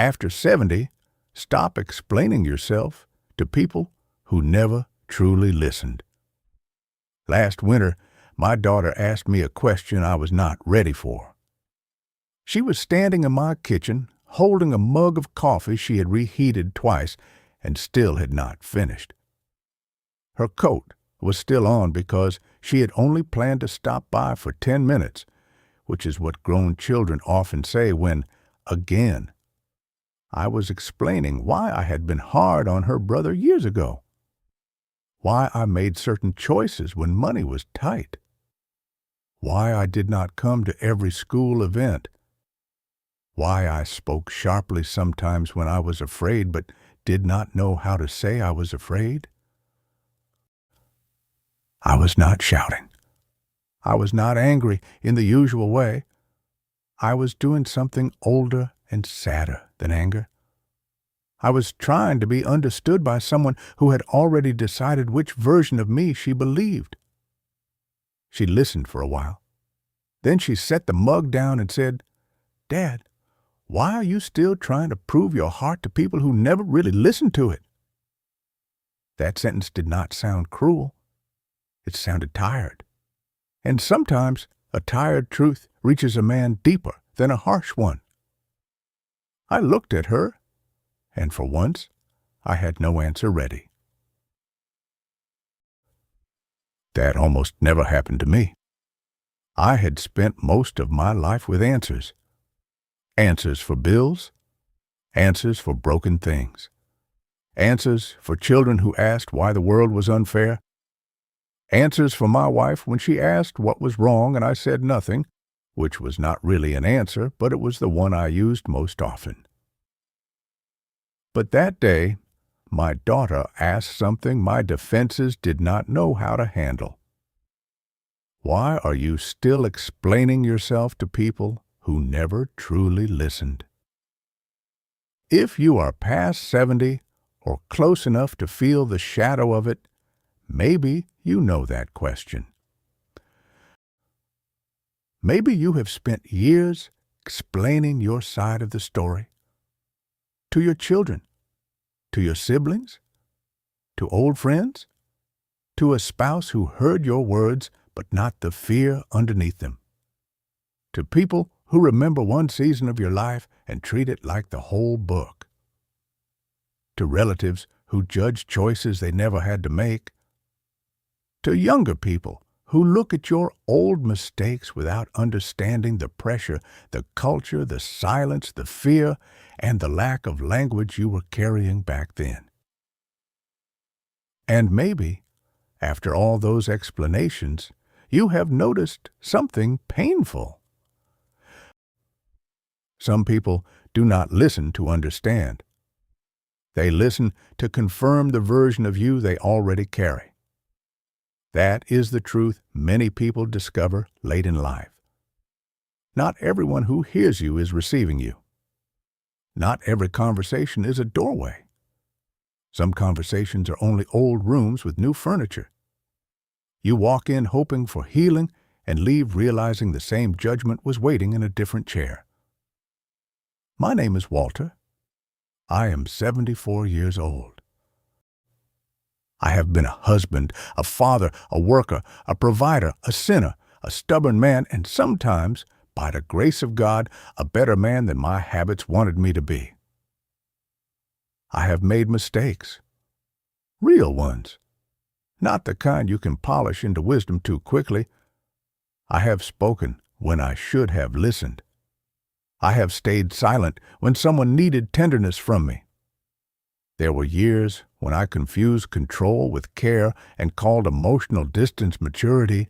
After 70, stop explaining yourself to people who never truly listened. Last winter, my daughter asked me a question I was not ready for. She was standing in my kitchen, holding a mug of coffee she had reheated twice and still had not finished. Her coat was still on because she had only planned to stop by for 10 minutes, which is what grown children often say when, again, I was explaining why I had been hard on her brother years ago, why I made certain choices when money was tight, why I did not come to every school event, why I spoke sharply sometimes when I was afraid but did not know how to say I was afraid. I was not shouting. I was not angry in the usual way. I was doing something older and sadder than anger. I was trying to be understood by someone who had already decided which version of me she believed. She listened for a while. Then she set the mug down and said, "Dad, why are you still trying to prove your heart to people who never really listened to it?" That sentence did not sound cruel. It sounded tired. And sometimes a tired truth reaches a man deeper than a harsh one. I looked at her, and for once, I had no answer ready. That almost never happened to me. I had spent most of my life with answers. Answers for bills, answers for broken things, answers for children who asked why the world was unfair, answers for my wife when she asked what was wrong and I said nothing, which was not really an answer, but it was the one I used most often. But that day, my daughter asked something my defenses did not know how to handle. Why are you still explaining yourself to people who never truly listened? If you are past 70 or close enough to feel the shadow of it, maybe you know that question. Maybe you have spent years explaining your side of the story to your children, to your siblings, to old friends, to a spouse who heard your words but not the fear underneath them, to people who remember one season of your life and treat it like the whole book, to relatives who judge choices they never had to make, to younger people who look at your old mistakes without understanding the pressure, the culture, the silence, the fear, and the lack of language you were carrying back then. And maybe, after all those explanations, you have noticed something painful. Some people do not listen to understand. They listen to confirm the version of you they already carry. That is the truth many people discover late in life. Not everyone who hears you is receiving you. Not every conversation is a doorway. Some conversations are only old rooms with new furniture. You walk in hoping for healing and leave realizing the same judgment was waiting in a different chair. My name is Walter. I am 74 years old. I have been a husband, a father, a worker, a provider, a sinner, a stubborn man, and sometimes, by the grace of God, a better man than my habits wanted me to be. I have made mistakes, real ones, not the kind you can polish into wisdom too quickly. I have spoken when I should have listened. I have stayed silent when someone needed tenderness from me. There were years when I confused control with care and called emotional distance maturity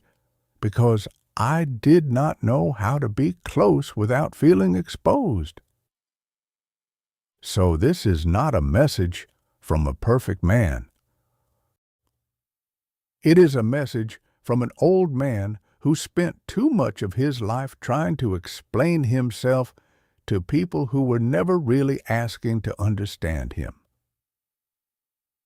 because I did not know how to be close without feeling exposed. So this is not a message from a perfect man. It is a message from an old man who spent too much of his life trying to explain himself to people who were never really asking to understand him.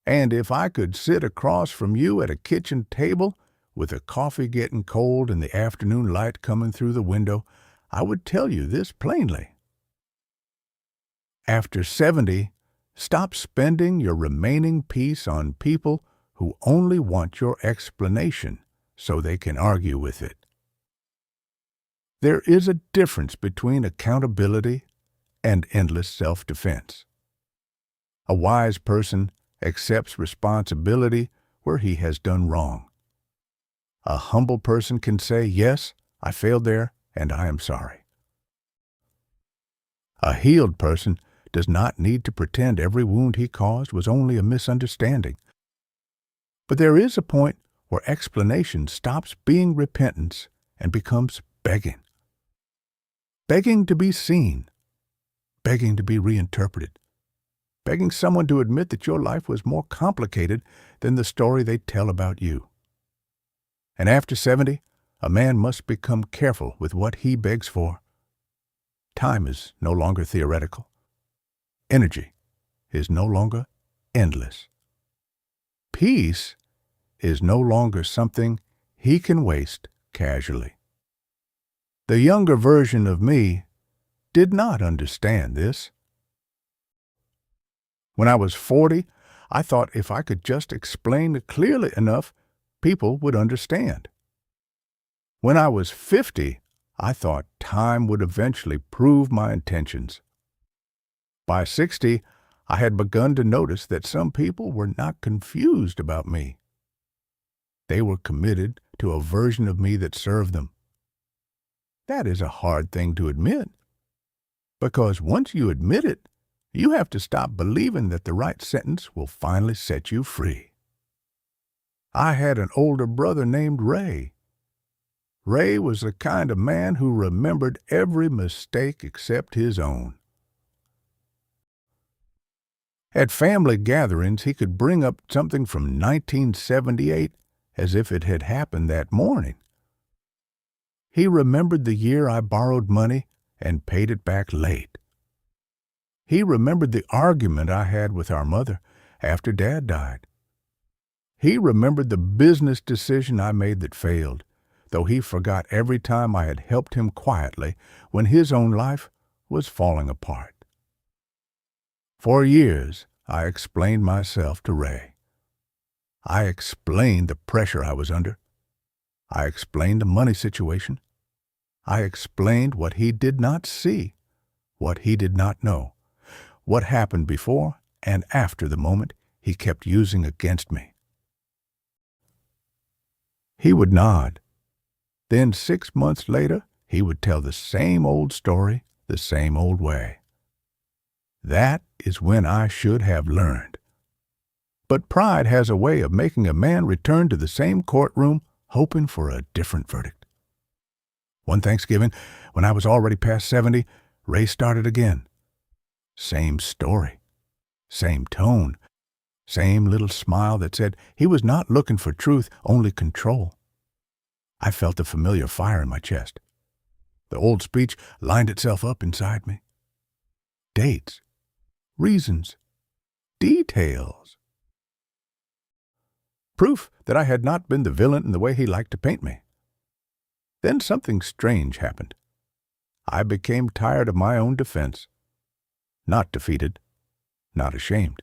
And if I could sit across from you at a kitchen table with the coffee getting cold and the afternoon light coming through the window, I would tell you this plainly. After 70, stop spending your remaining peace on people who only want your explanation so they can argue with it. There is a difference between accountability and endless self-defense. A wise person accepts responsibility where he has done wrong. A humble person can say, "Yes, I failed there, and I am sorry." A healed person does not need to pretend every wound he caused was only a misunderstanding. But there is a point where explanation stops being repentance and becomes begging. Begging to be seen. Begging to be reinterpreted. Begging someone to admit that your life was more complicated than the story they tell about you. And after 70, a man must become careful with what he begs for. Time is no longer theoretical. Energy is no longer endless. Peace is no longer something he can waste casually. The younger version of me did not understand this. When I was 40, I thought if I could just explain it clearly enough, people would understand. When I was 50, I thought time would eventually prove my intentions. By 60, I had begun to notice that some people were not confused about me. They were committed to a version of me that served them. That is a hard thing to admit, because once you admit it, you have to stop believing that the right sentence will finally set you free. I had an older brother named Ray. Ray was the kind of man who remembered every mistake except his own. At family gatherings, he could bring up something from 1978 as if it had happened that morning. He remembered the year I borrowed money and paid it back late. He remembered the argument I had with our mother after Dad died. He remembered the business decision I made that failed, though he forgot every time I had helped him quietly when his own life was falling apart. For years, I explained myself to Ray. I explained the pressure I was under. I explained the money situation. I explained what he did not see, what he did not know, what happened before and after the moment he kept using against me. He would nod. Then 6 months later, he would tell the same old story, the same old way. That is when I should have learned. But pride has a way of making a man return to the same courtroom hoping for a different verdict. One Thanksgiving, when I was already past 70, Ray started again. Same story, same tone, same little smile that said he was not looking for truth, only control. I felt the familiar fire in my chest. The old speech lined itself up inside me. Dates, reasons, details. Proof that I had not been the villain in the way he liked to paint me. Then something strange happened. I became tired of my own defense. Not defeated, not ashamed,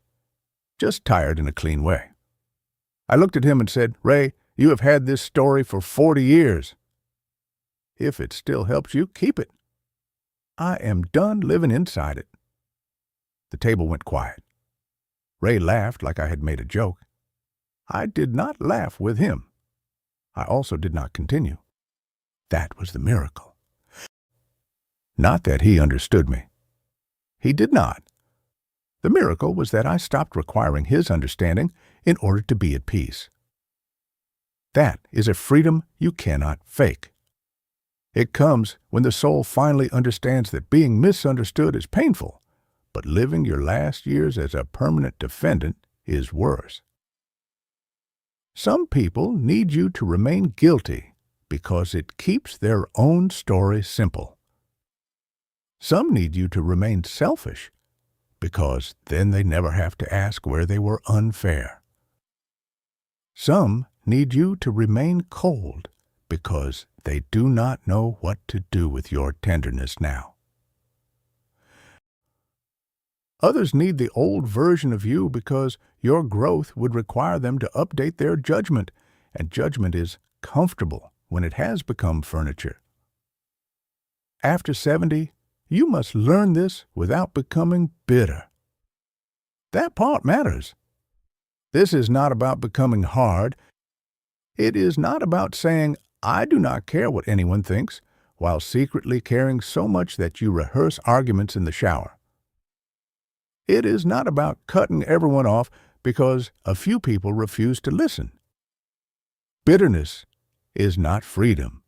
just tired in a clean way. I looked at him and said, "Ray, you have had this story for 40 years. If it still helps you, keep it. I am done living inside it." The table went quiet. Ray laughed like I had made a joke. I did not laugh with him. I also did not continue. That was the miracle. Not that he understood me. He did not. The miracle was that I stopped requiring his understanding in order to be at peace. That is a freedom you cannot fake. It comes when the soul finally understands that being misunderstood is painful, but living your last years as a permanent defendant is worse. Some people need you to remain guilty because it keeps their own story simple. Some need you to remain selfish because then they never have to ask where they were unfair. Some need you to remain cold because they do not know what to do with your tenderness now. Others need the old version of you because your growth would require them to update their judgment, and judgment is comfortable when it has become furniture. After 70, you must learn this without becoming bitter. That part matters. This is not about becoming hard. It is not about saying, "I do not care what anyone thinks," while secretly caring so much that you rehearse arguments in the shower. It is not about cutting everyone off because a few people refuse to listen. Bitterness is not freedom.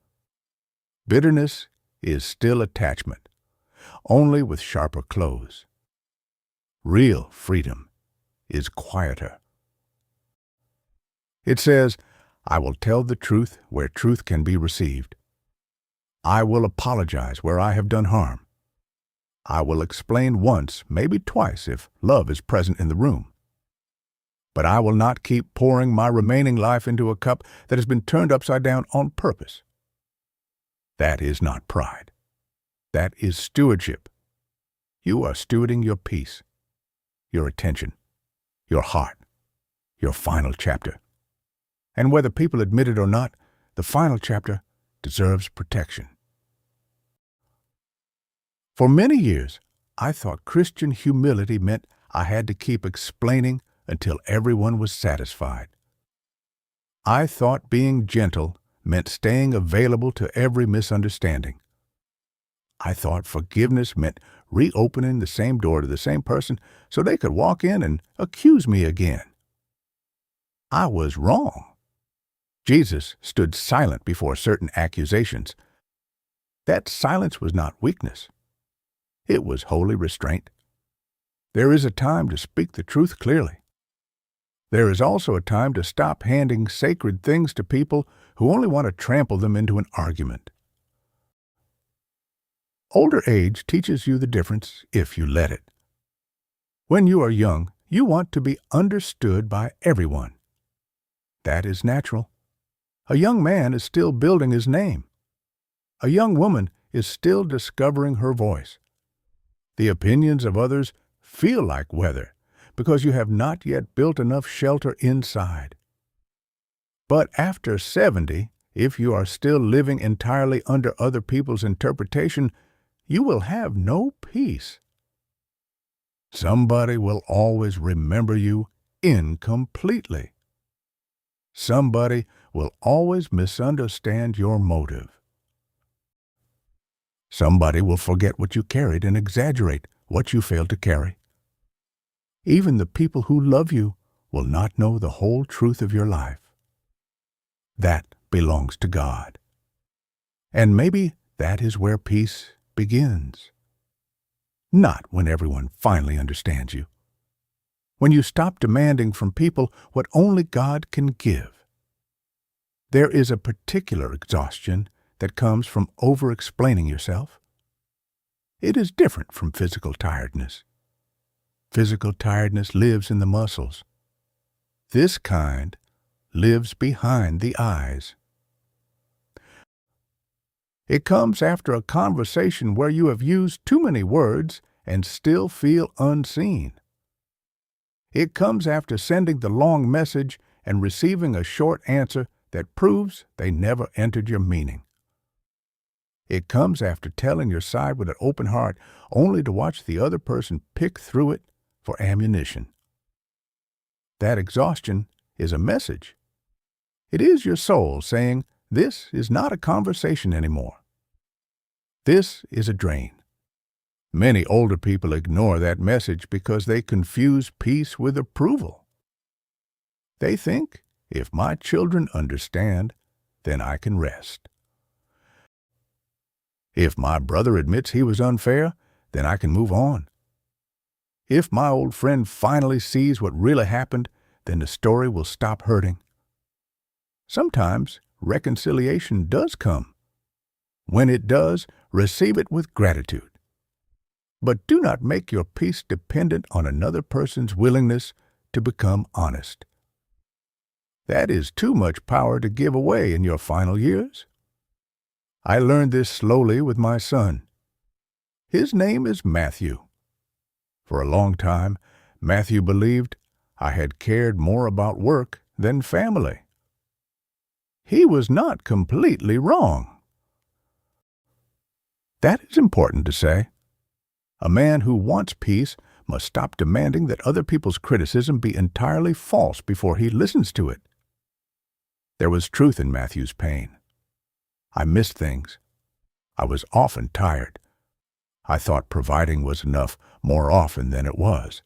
Bitterness is still attachment, only with sharper clothes. Real freedom is quieter. It says, "I will tell the truth where truth can be received. I will apologize where I have done harm. I will explain once, maybe twice, if love is present in the room. But I will not keep pouring my remaining life into a cup that has been turned upside down on purpose." That is not pride. That is stewardship. You are stewarding your peace, your attention, your heart, your final chapter. And whether people admit it or not, the final chapter deserves protection. For many years, I thought Christian humility meant I had to keep explaining until everyone was satisfied. I thought being gentle meant staying available to every misunderstanding. I thought forgiveness meant reopening the same door to the same person so they could walk in and accuse me again. I was wrong. Jesus stood silent before certain accusations. That silence was not weakness. It was holy restraint. There is a time to speak the truth clearly. There is also a time to stop handing sacred things to people who only want to trample them into an argument. Older age teaches you the difference if you let it. When you are young, you want to be understood by everyone. That is natural. A young man is still building his name. A young woman is still discovering her voice. The opinions of others feel like weather because you have not yet built enough shelter inside. But after 70, if you are still living entirely under other people's interpretation, you will have no peace. Somebody will always remember you incompletely. Somebody will always misunderstand your motive. Somebody will forget what you carried and exaggerate what you failed to carry. Even the people who love you will not know the whole truth of your life. That belongs to God. And maybe that is where peace begins. Not when everyone finally understands you. When you stop demanding from people what only God can give. There is a particular exhaustion that comes from over-explaining yourself. It is different from physical tiredness. Physical tiredness lives in the muscles. This kind lives behind the eyes. It comes after a conversation where you have used too many words and still feel unseen. It comes after sending the long message and receiving a short answer that proves they never entered your meaning. It comes after telling your side with an open heart only to watch the other person pick through it for ammunition. That exhaustion is a message. It is your soul saying, "This is not a conversation anymore. This is a drain." Many older people ignore that message because they confuse peace with approval. They think, if my children understand, then I can rest. If my brother admits he was unfair, then I can move on. If my old friend finally sees what really happened, then the story will stop hurting. Sometimes reconciliation does come. When it does, receive it with gratitude. But do not make your peace dependent on another person's willingness to become honest. That is too much power to give away in your final years. I learned this slowly with my son. His name is Matthew. For a long time, Matthew believed I had cared more about work than family. He was not completely wrong. That is important to say. A man who wants peace must stop demanding that other people's criticism be entirely false before he listens to it. There was truth in Matthew's pain. I missed things. I was often tired. I thought providing was enough more often than it was.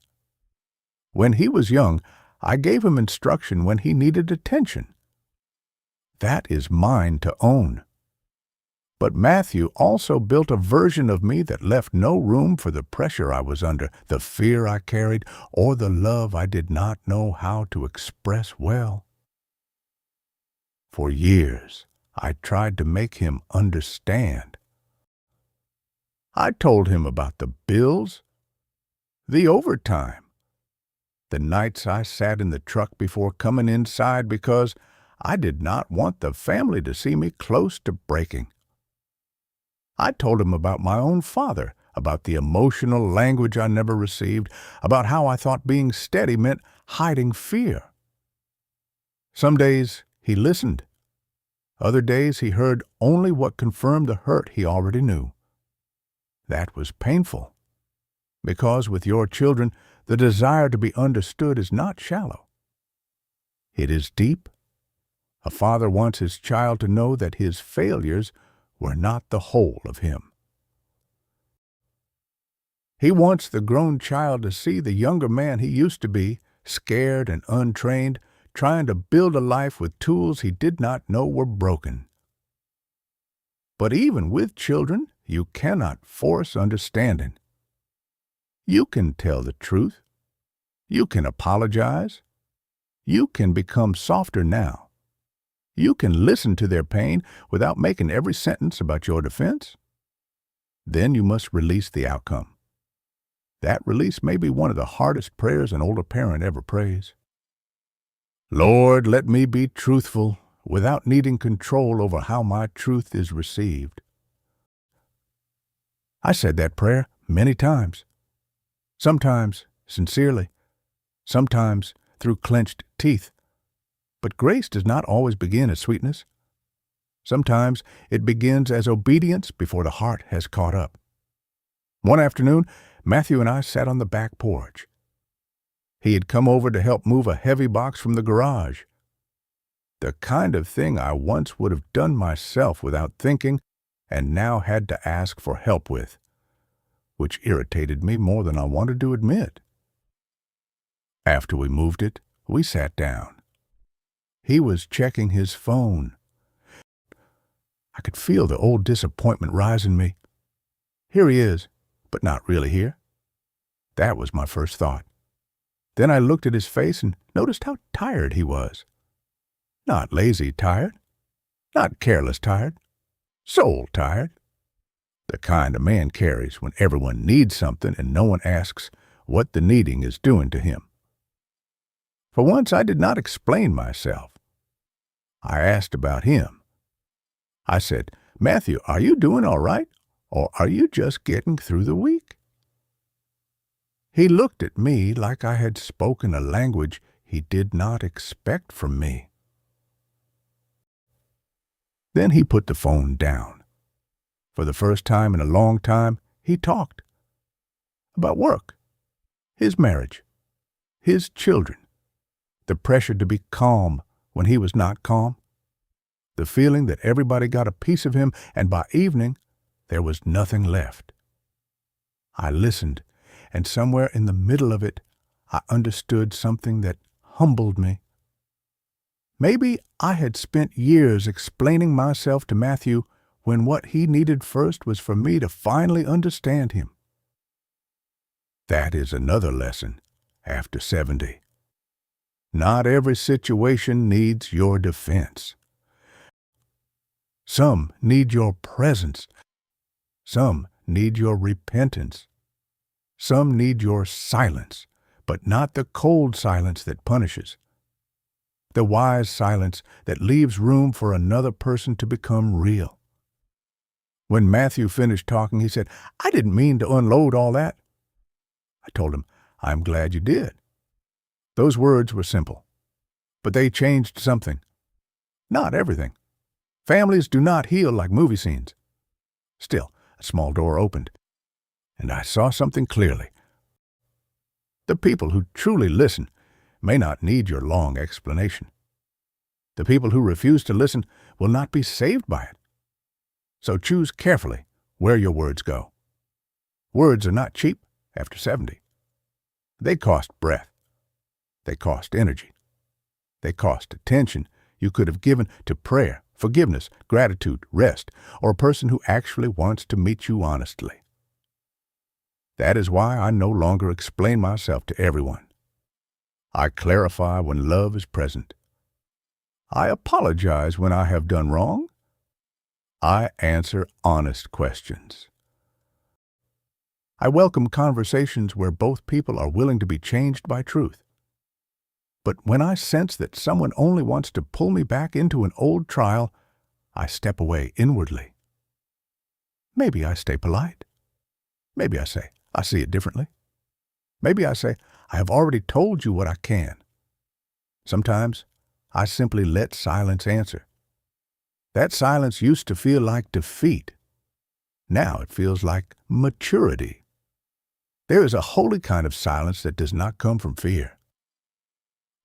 When he was young, I gave him instruction when he needed attention. That is mine to own. But Matthew also built a version of me that left no room for the pressure I was under, the fear I carried, or the love I did not know how to express well. For years, I tried to make him understand. I told him about the bills, the overtime, the nights I sat in the truck before coming inside because I did not want the family to see me close to breaking. I told him about my own father, about the emotional language I never received, about how I thought being steady meant hiding fear. Some days he listened. Other days he heard only what confirmed the hurt he already knew. That was painful, because with your children, the desire to be understood is not shallow. It is deep. A father wants his child to know that his failures were not the whole of him. He wants the grown child to see the younger man he used to be, scared and untrained, trying to build a life with tools he did not know were broken. But even with children, you cannot force understanding. You can tell the truth. You can apologize. You can become softer now. You can listen to their pain without making every sentence about your defense. Then you must release the outcome. That release may be one of the hardest prayers an older parent ever prays. Lord, let me be truthful without needing control over how my truth is received. I said that prayer many times. Sometimes sincerely, sometimes through clenched teeth. But grace does not always begin as sweetness. Sometimes it begins as obedience before the heart has caught up. One afternoon, Matthew and I sat on the back porch. He had come over to help move a heavy box from the garage. The kind of thing I once would have done myself without thinking and now had to ask for help with, which irritated me more than I wanted to admit. After we moved it, we sat down. He was checking his phone. I could feel the old disappointment rise in me. Here he is, but not really here. That was my first thought. Then I looked at his face and noticed how tired he was. Not lazy tired, not careless tired, soul tired. The kind a man carries when everyone needs something and no one asks what the needing is doing to him. For once I did not explain myself. I asked about him. I said, Matthew, are you doing all right, or are you just getting through the week? He looked at me like I had spoken a language he did not expect from me. Then he put the phone down. For the first time in a long time, he talked about work, his marriage, his children, the pressure to be calm when he was not calm, the feeling that everybody got a piece of him, and by evening there was nothing left. I listened, and somewhere in the middle of it, I understood something that humbled me. Maybe I had spent years explaining myself to Matthew when what he needed first was for me to finally understand him. That is another lesson after 70. Not every situation needs your defense. Some need your presence. Some need your repentance. Some need your silence, but not the cold silence that punishes. The wise silence that leaves room for another person to become real. When Matthew finished talking, he said, I didn't mean to unload all that. I told him, "I'm glad you did." Those words were simple, but they changed something. Not everything. Families do not heal like movie scenes. Still, a small door opened, and I saw something clearly. The people who truly listen may not need your long explanation. The people who refuse to listen will not be saved by it. So choose carefully where your words go. Words are not cheap after 70. They cost breath. They cost energy. They cost attention you could have given to prayer, forgiveness, gratitude, rest, or a person who actually wants to meet you honestly. That is why I no longer explain myself to everyone. I clarify when love is present. I apologize when I have done wrong. I answer honest questions. I welcome conversations where both people are willing to be changed by truth. But when I sense that someone only wants to pull me back into an old trial, I step away inwardly. Maybe I stay polite. Maybe I say, "I see it differently." Maybe I say, "I have already told you what I can." Sometimes I simply let silence answer. That silence used to feel like defeat. Now it feels like maturity. There is a holy kind of silence that does not come from fear.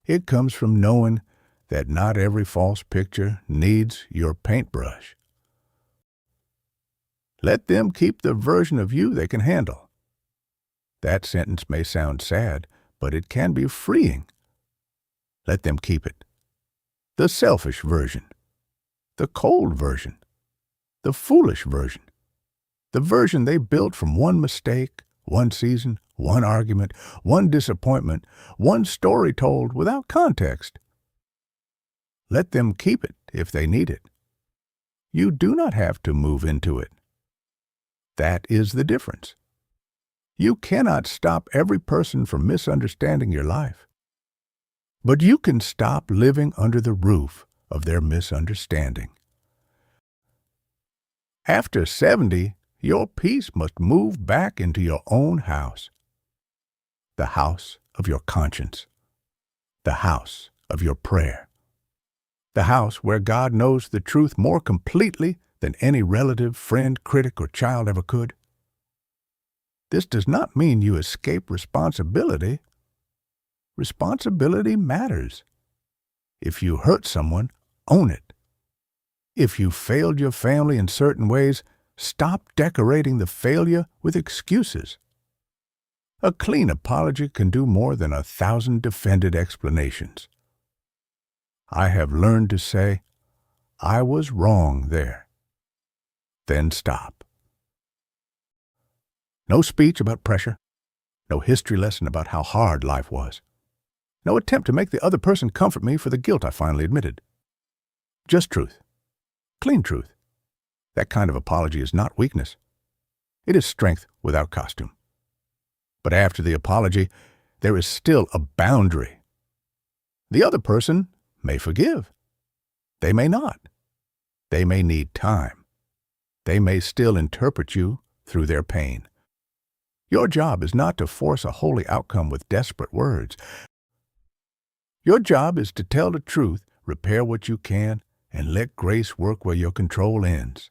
It comes from knowing that not every false picture needs your paintbrush. Let them keep the version of you they can handle. That sentence may sound sad, but it can be freeing. Let them keep it. The selfish version, the cold version, the foolish version, the version they built from one mistake, one season, one argument, one disappointment, one story told without context. Let them keep it if they need it. You do not have to move into it. That is the difference. You cannot stop every person from misunderstanding your life. But you can stop living under the roof of their misunderstanding. After 70, your peace must move back into your own house. The house of your conscience. The house of your prayer. The house where God knows the truth more completely than any relative, friend, critic, or child ever could. This does not mean you escape responsibility. Responsibility matters. If you hurt someone, own it. If you failed your family in certain ways, stop decorating the failure with excuses. A clean apology can do more than 1,000 defended explanations. I have learned to say, "I was wrong there." Then stop. No speech about pressure. No history lesson about how hard life was. No attempt to make the other person comfort me for the guilt I finally admitted. Just truth. Clean truth. That kind of apology is not weakness. It is strength without costume. But after the apology, there is still a boundary. The other person may forgive. They may not. They may need time. They may still interpret you through their pain. Your job is not to force a holy outcome with desperate words. Your job is to tell the truth, repair what you can, and let grace work where your control ends.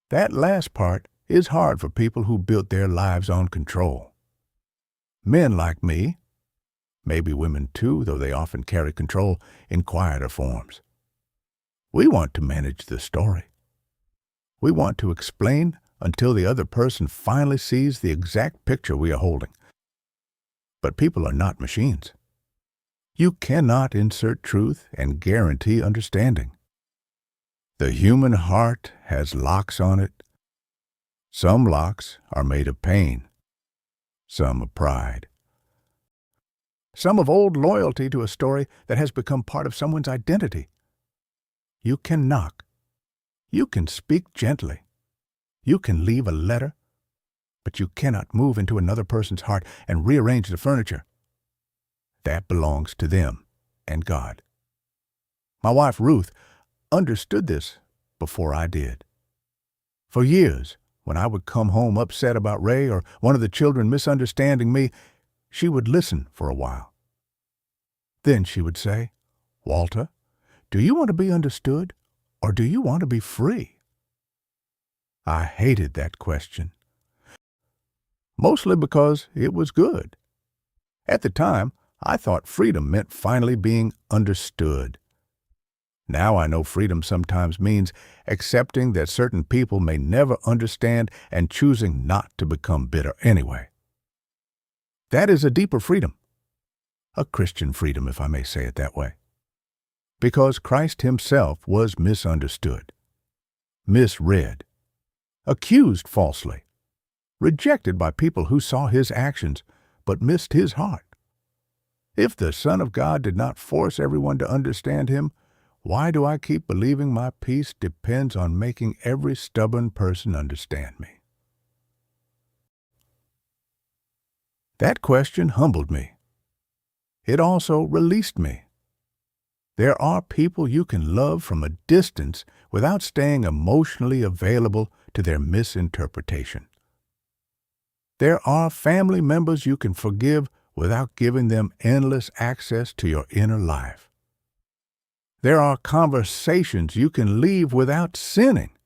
That last part is hard for people who built their lives on control. Men like me, maybe women too, though they often carry control in quieter forms. We want to manage the story. We want to explain until the other person finally sees the exact picture we are holding. But people are not machines. You cannot insert truth and guarantee understanding. The human heart has locks on it. Some locks are made of pain, some of pride, some of old loyalty to a story that has become part of someone's identity. You can knock. You can speak gently. You can leave a letter, but you cannot move into another person's heart and rearrange the furniture. That belongs to them and God. My wife, Ruth, understood this before I did. For years, When I would come home upset about Ray or one of the children misunderstanding me, she would listen for a while. Then she would say, "Walter, do you want to be understood or do you want to be free?" I hated that question, mostly because it was good. At the time, I thought freedom meant finally being understood. Now I know freedom sometimes means accepting that certain people may never understand and choosing not to become bitter anyway. That is a deeper freedom, a Christian freedom, if I may say it that way, because Christ himself was misunderstood, misread, accused falsely, rejected by people who saw his actions but missed his heart. If the Son of God did not force everyone to understand him, why do I keep believing my peace depends on making every stubborn person understand me? That question humbled me. It also released me. There are people you can love from a distance without staying emotionally available to their misinterpretation. There are family members you can forgive without giving them endless access to your inner life. There are conversations you can leave without sinning.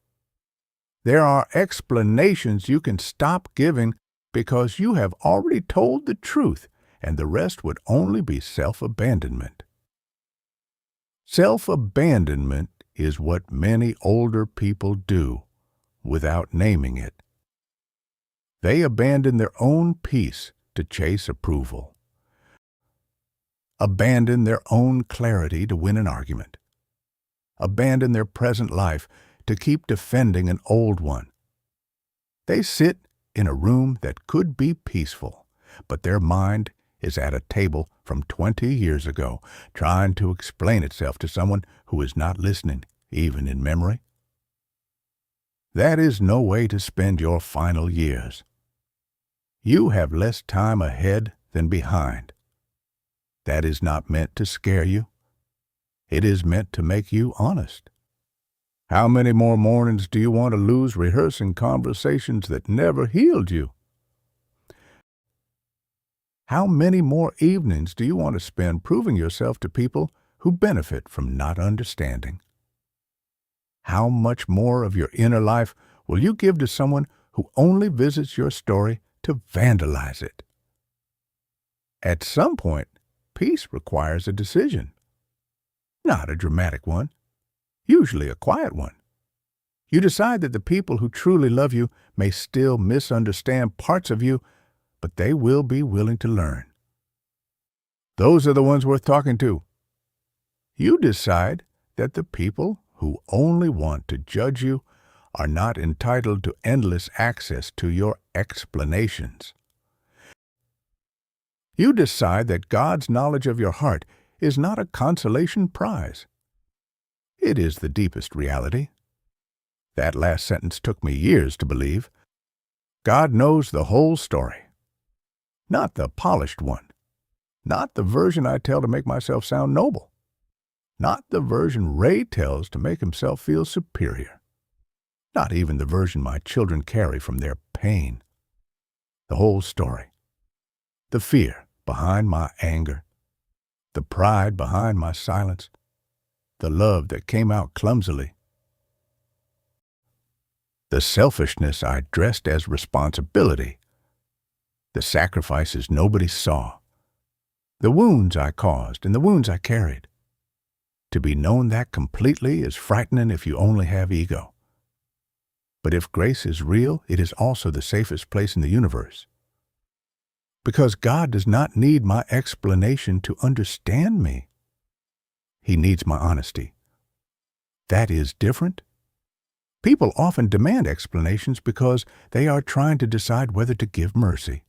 There are explanations you can stop giving because you have already told the truth, and the rest would only be self-abandonment. Self-abandonment is what many older people do without naming it. They abandon their own peace to chase approval, abandon their own clarity to win an argument, abandon their present life to keep defending an old one. They sit in a room that could be peaceful, but their mind is at a table from 20 years ago, trying to explain itself to someone who is not listening, even in memory. That is no way to spend your final years. You have less time ahead than behind. That is not meant to scare you. It is meant to make you honest. How many more mornings do you want to lose rehearsing conversations that never healed you? How many more evenings do you want to spend proving yourself to people who benefit from not understanding? How much more of your inner life will you give to someone who only visits your story to vandalize it? At some point, peace requires a decision. Not a dramatic one, usually a quiet one. You decide that the people who truly love you may still misunderstand parts of you, but they will be willing to learn. Those are the ones worth talking to. You decide that the people who only want to judge you are not entitled to endless access to your explanations. You decide that God's knowledge of your heart is not a consolation prize. It is the deepest reality. That last sentence took me years to believe. God knows the whole story. Not the polished one. Not the version I tell to make myself sound noble. Not the version Ray tells to make himself feel superior. Not even the version my children carry from their pain. The whole story. The fear behind my anger. The pride behind my silence. The love that came out clumsily. The selfishness I dressed as responsibility. The sacrifices nobody saw. The wounds I caused and the wounds I carried. To be known that completely is frightening if you only have ego. But if grace is real, it is also the safest place in the universe. Because God does not need my explanation to understand me. He needs my honesty. That is different. People often demand explanations because they are trying to decide whether to give mercy.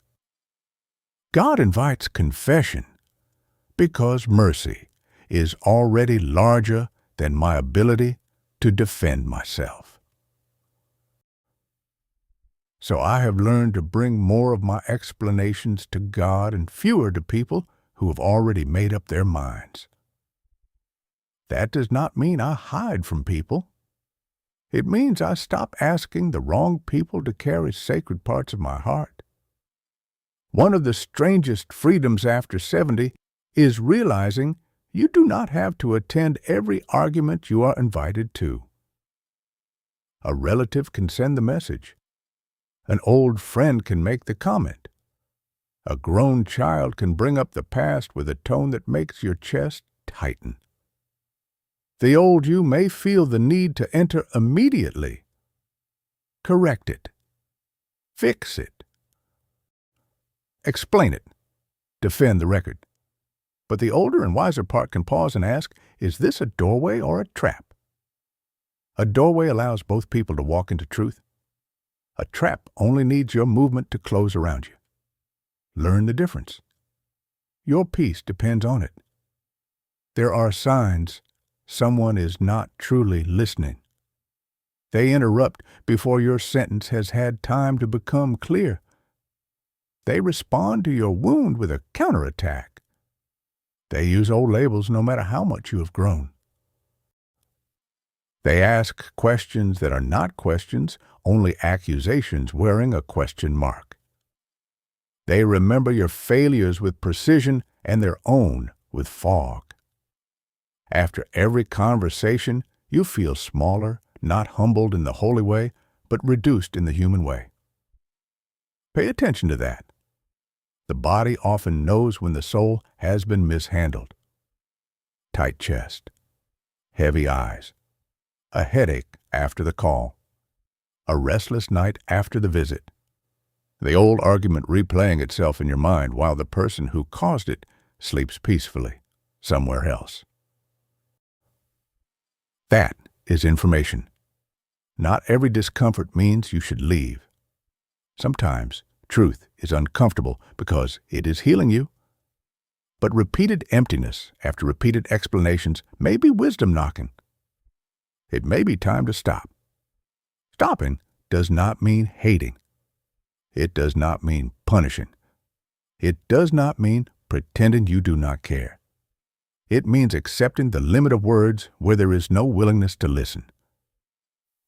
God invites confession because mercy is already larger than my ability to defend myself. So I have learned to bring more of my explanations to God and fewer to people who have already made up their minds. That does not mean I hide from people. It means I stop asking the wrong people to carry sacred parts of my heart. One of the strangest freedoms after 70 is realizing you do not have to attend every argument you are invited to. A relative can send the message. An old friend can make the comment. A grown child can bring up the past with a tone that makes your chest tighten. The old you may feel the need to enter immediately. Correct it. Fix it. Explain it. Defend the record. But the older and wiser part can pause and ask, is this a doorway or a trap? A doorway allows both people to walk into truth. A trap only needs your movement to close around you. Learn the difference. Your peace depends on it. There are signs someone is not truly listening. They interrupt before your sentence has had time to become clear. They respond to your wound with a counterattack. They use old labels no matter how much you have grown. They ask questions that are not questions, only accusations wearing a question mark. They remember your failures with precision and their own with fog. After every conversation, you feel smaller, not humbled in the holy way, but reduced in the human way. Pay attention to that. The body often knows when the soul has been mishandled. Tight chest, heavy eyes, a headache after the call, a restless night after the visit. The old argument replaying itself in your mind while the person who caused it sleeps peacefully somewhere else. That is information. Not every discomfort means you should leave. Sometimes truth is uncomfortable because it is healing you. But repeated emptiness after repeated explanations may be wisdom knocking. It may be time to stop. Stopping does not mean hating. It does not mean punishing. It does not mean pretending you do not care. It means accepting the limit of words where there is no willingness to listen.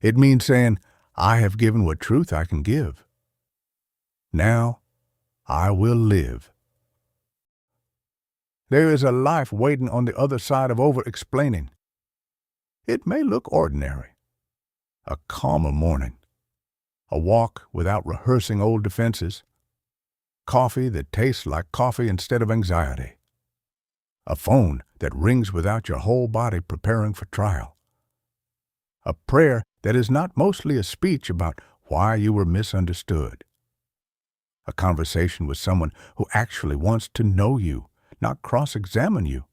It means saying, I have given what truth I can give. Now, I will live. There is a life waiting on the other side of over-explaining. It may look ordinary. A calmer morning. A walk without rehearsing old defenses. Coffee that tastes like coffee instead of anxiety. A phone that rings without your whole body preparing for trial. A prayer that is not mostly a speech about why you were misunderstood. A conversation with someone who actually wants to know you, not cross-examine you.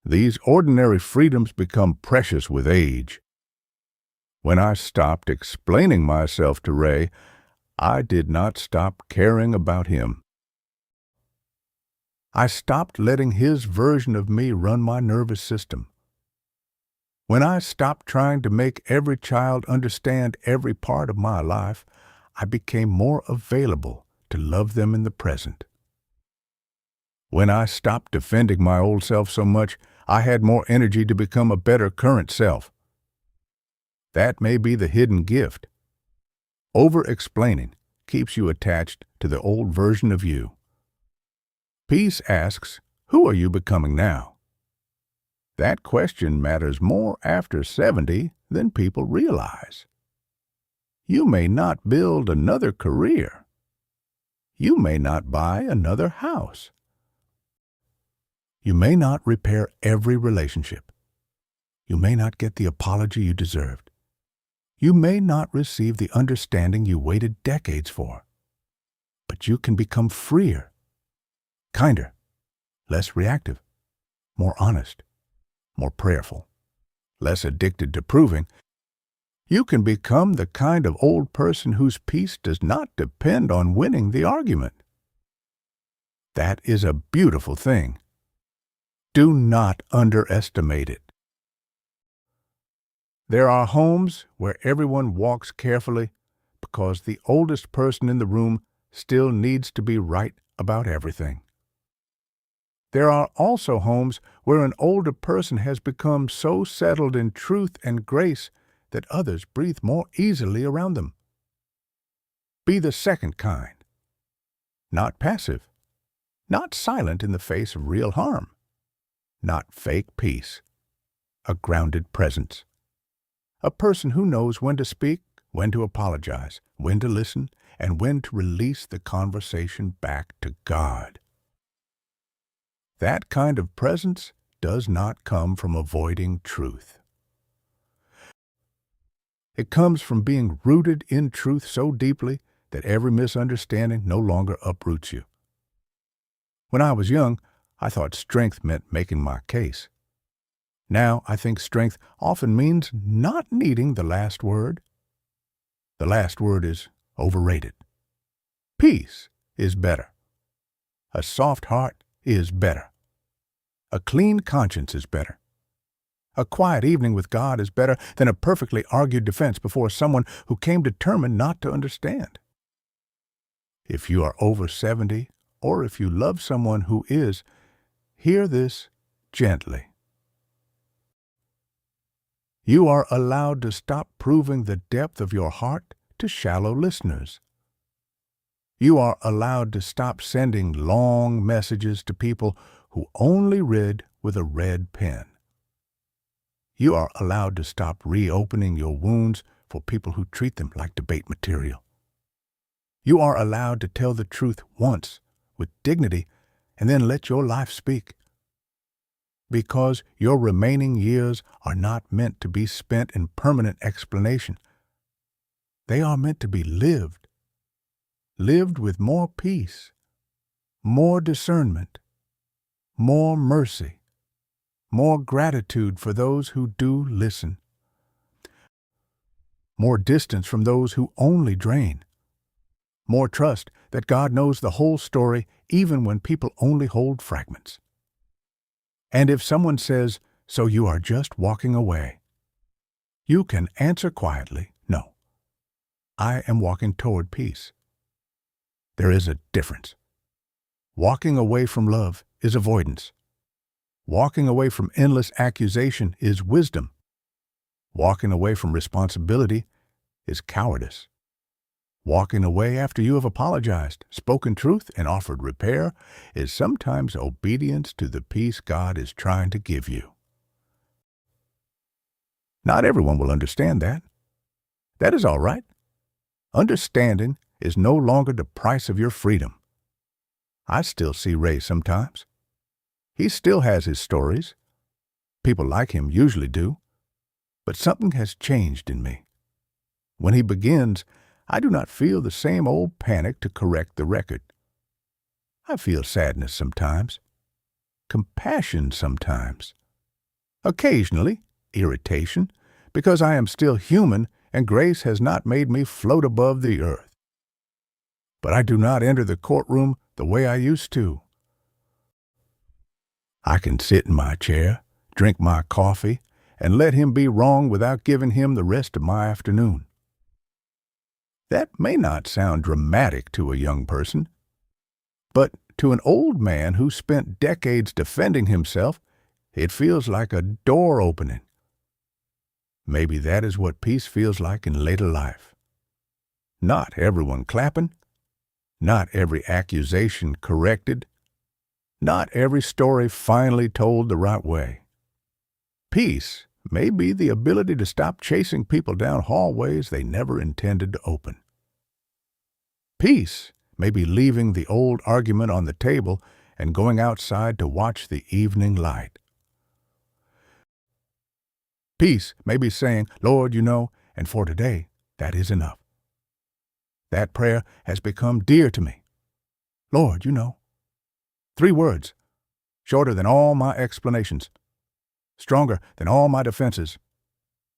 These ordinary freedoms become precious with age. When I stopped explaining myself to Ray, I did not stop caring about him. I stopped letting his version of me run my nervous system. When I stopped trying to make every child understand every part of my life, I became more available to love them in the present. When I stopped defending my old self so much, I had more energy to become a better current self. That may be the hidden gift. Over-explaining keeps you attached to the old version of you. Peace asks, who are you becoming now? That question matters more after 70 than people realize. You may not build another career. You may not buy another house. You may not repair every relationship. You may not get the apology you deserved. You may not receive the understanding you waited decades for. But you can become freer, kinder, less reactive, more honest, more prayerful, less addicted to proving. You can become the kind of old person whose peace does not depend on winning the argument. That is a beautiful thing. Do not underestimate it. There are homes where everyone walks carefully because the oldest person in the room still needs to be right about everything. There are also homes where an older person has become so settled in truth and grace that others breathe more easily around them. Be the second kind. Not passive. Not silent in the face of real harm. Not fake peace. A grounded presence. A person who knows when to speak, when to apologize, when to listen, and when to release the conversation back to God. That kind of presence does not come from avoiding truth. It comes from being rooted in truth so deeply that every misunderstanding no longer uproots you. When I was young, I thought strength meant making my case. Now I think strength often means not needing the last word. The last word is overrated. Peace is better. A soft heart is better. A clean conscience is better. A quiet evening with God is better than a perfectly argued defense before someone who came determined not to understand. If you are over 70, or if you love someone who is, hear this gently. You are allowed to stop proving the depth of your heart to shallow listeners. You are allowed to stop sending long messages to people who only read with a red pen. You are allowed to stop reopening your wounds for people who treat them like debate material. You are allowed to tell the truth once with dignity and then let your life speak. Because your remaining years are not meant to be spent in permanent explanation. They are meant to be lived. Lived with more peace, more discernment, more mercy, more gratitude for those who do listen, more distance from those who only drain, more trust that God knows the whole story even when people only hold fragments. And if someone says, "So you are just walking away," you can answer quietly, "No, I am walking toward peace." There is a difference. Walking away from love is avoidance. Walking away from endless accusation is wisdom. Walking away from responsibility is cowardice. Walking away after you have apologized, spoken truth, and offered repair is sometimes obedience to the peace God is trying to give you. Not everyone will understand that. That is all right. Understanding is no longer the price of your freedom. I still see Ray sometimes. He still has his stories. People like him usually do. But something has changed in me. When he begins, I do not feel the same old panic to correct the record. I feel sadness sometimes, compassion sometimes, occasionally irritation, because I am still human and grace has not made me float above the earth. But I do not enter the courtroom the way I used to. I can sit in my chair, drink my coffee, and let him be wrong without giving him the rest of my afternoon. That may not sound dramatic to a young person, but to an old man who spent decades defending himself, it feels like a door opening. Maybe that is what peace feels like in later life. Not everyone clapping, not every accusation corrected, not every story finally told the right way. Peace may be the ability to stop chasing people down hallways they never intended to open. Peace may be leaving the old argument on the table and going outside to watch the evening light. Peace may be saying, "Lord, you know, and for today, that is enough." That prayer has become dear to me. Lord, you know. 3 words, shorter than all my explanations, stronger than all my defenses,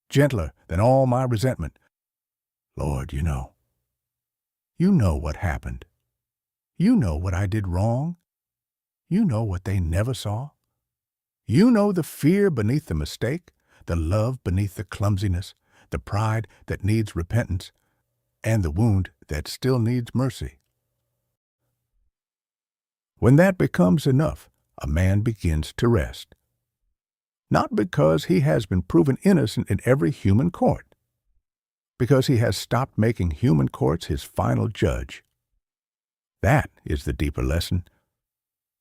gentler than all my resentment. Lord, you know. You know what happened. You know what I did wrong. You know what they never saw. You know the fear beneath the mistake, the love beneath the clumsiness, the pride that needs repentance, and the wound that still needs mercy. When that becomes enough, a man begins to rest. Not because he has been proven innocent in every human court. because he has stopped making human courts his final judge. That is the deeper lesson.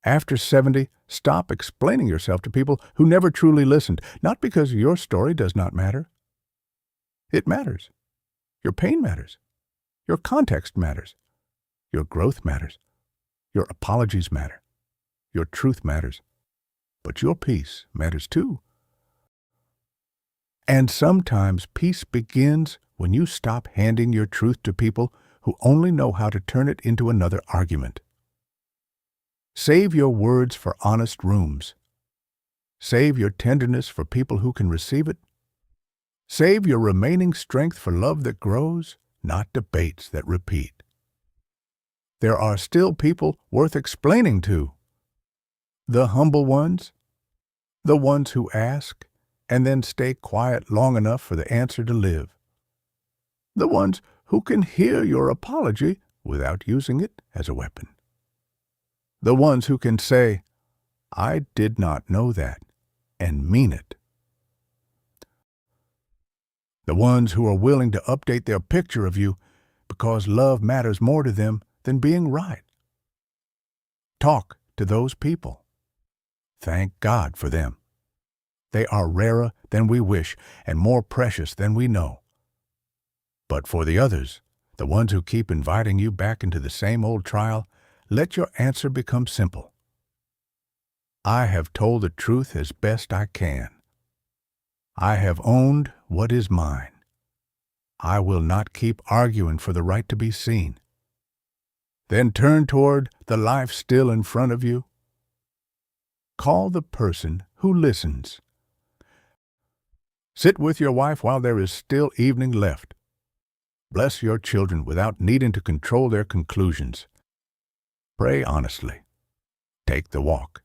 After 70, stop explaining yourself to people who never truly listened, not because your story does not matter. It matters. Your pain matters. Your context matters. Your growth matters. Your apologies matter. Your truth matters. But your peace matters too. And sometimes peace begins when you stop handing your truth to people who only know how to turn it into another argument. Save your words for honest rooms. Save your tenderness for people who can receive it. Save your remaining strength for love that grows, not debates that repeat. There are still people worth explaining to. The humble ones, the ones who ask and then stay quiet long enough for the answer to live. The ones who can hear your apology without using it as a weapon. The ones who can say, "I did not know that," and mean it. The ones who are willing to update their picture of you because love matters more to them than being right. Talk to those people. Thank God for them. They are rarer than we wish and more precious than we know. But for the others, the ones who keep inviting you back into the same old trial, let your answer become simple. I have told the truth as best I can. I have owned what is mine. I will not keep arguing for the right to be seen. Then turn toward the life still in front of you. Call the person who listens. Sit with your wife while there is still evening left. Bless your children without needing to control their conclusions. Pray honestly. Take the walk.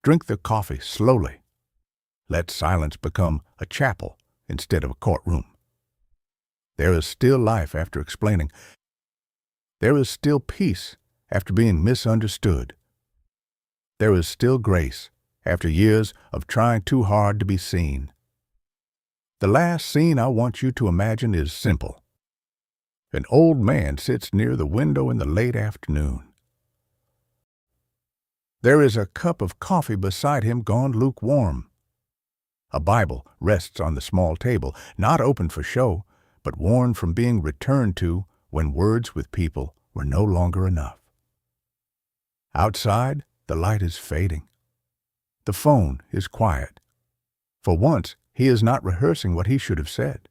Drink the coffee slowly. Let silence become a chapel instead of a courtroom. There is still life after explaining. There is still peace after being misunderstood. There is still grace after years of trying too hard to be seen. The last scene I want you to imagine is simple. An old man sits near the window in the late afternoon. There is a cup of coffee beside him gone lukewarm. A Bible rests on the small table, not open for show, but worn from being returned to when words with people were no longer enough. Outside, the light is fading. The phone is quiet. For once, he is not rehearsing what he should have said.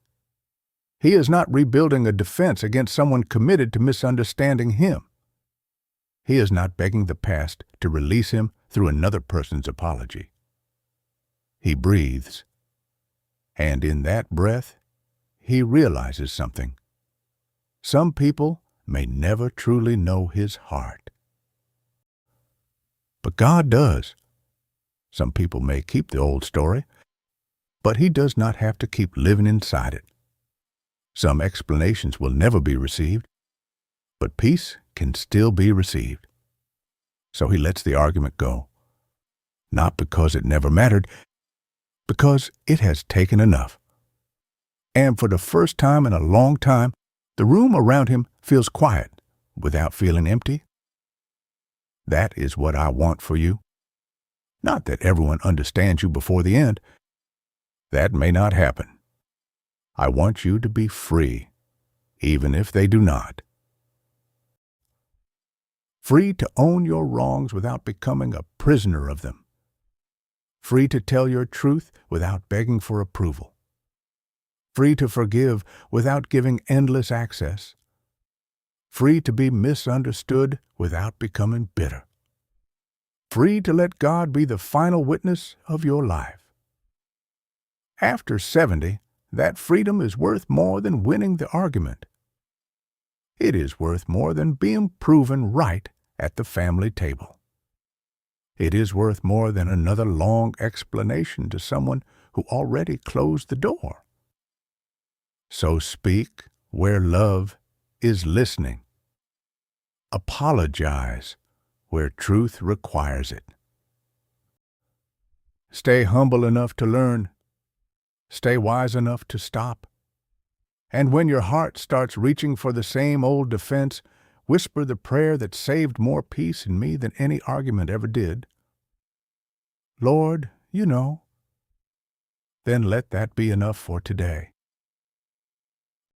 He is not rebuilding a defense against someone committed to misunderstanding him. He is not begging the past to release him through another person's apology. He breathes, and in that breath, he realizes something. Some people may never truly know his heart. But God does. Some people may keep the old story, but he does not have to keep living inside it. Some explanations will never be received, but peace can still be received. So he lets the argument go, not because it never mattered, because it has taken enough. And for the first time in a long time, the room around him feels quiet without feeling empty. That is what I want for you. Not that everyone understands you before the end. That may not happen. I want you to be free, even if they do not. Free to own your wrongs without becoming a prisoner of them. Free to tell your truth without begging for approval. Free to forgive without giving endless access. Free to be misunderstood without becoming bitter. Free to let God be the final witness of your life. After 70, that freedom is worth more than winning the argument. It is worth more than being proven right at the family table. It is worth more than another long explanation to someone who already closed the door. So speak where love is listening. Apologize where truth requires it. Stay humble enough to learn. Stay wise enough to stop. And when your heart starts reaching for the same old defense, whisper the prayer that saved more peace in me than any argument ever did. Lord, you know. Then let that be enough for today.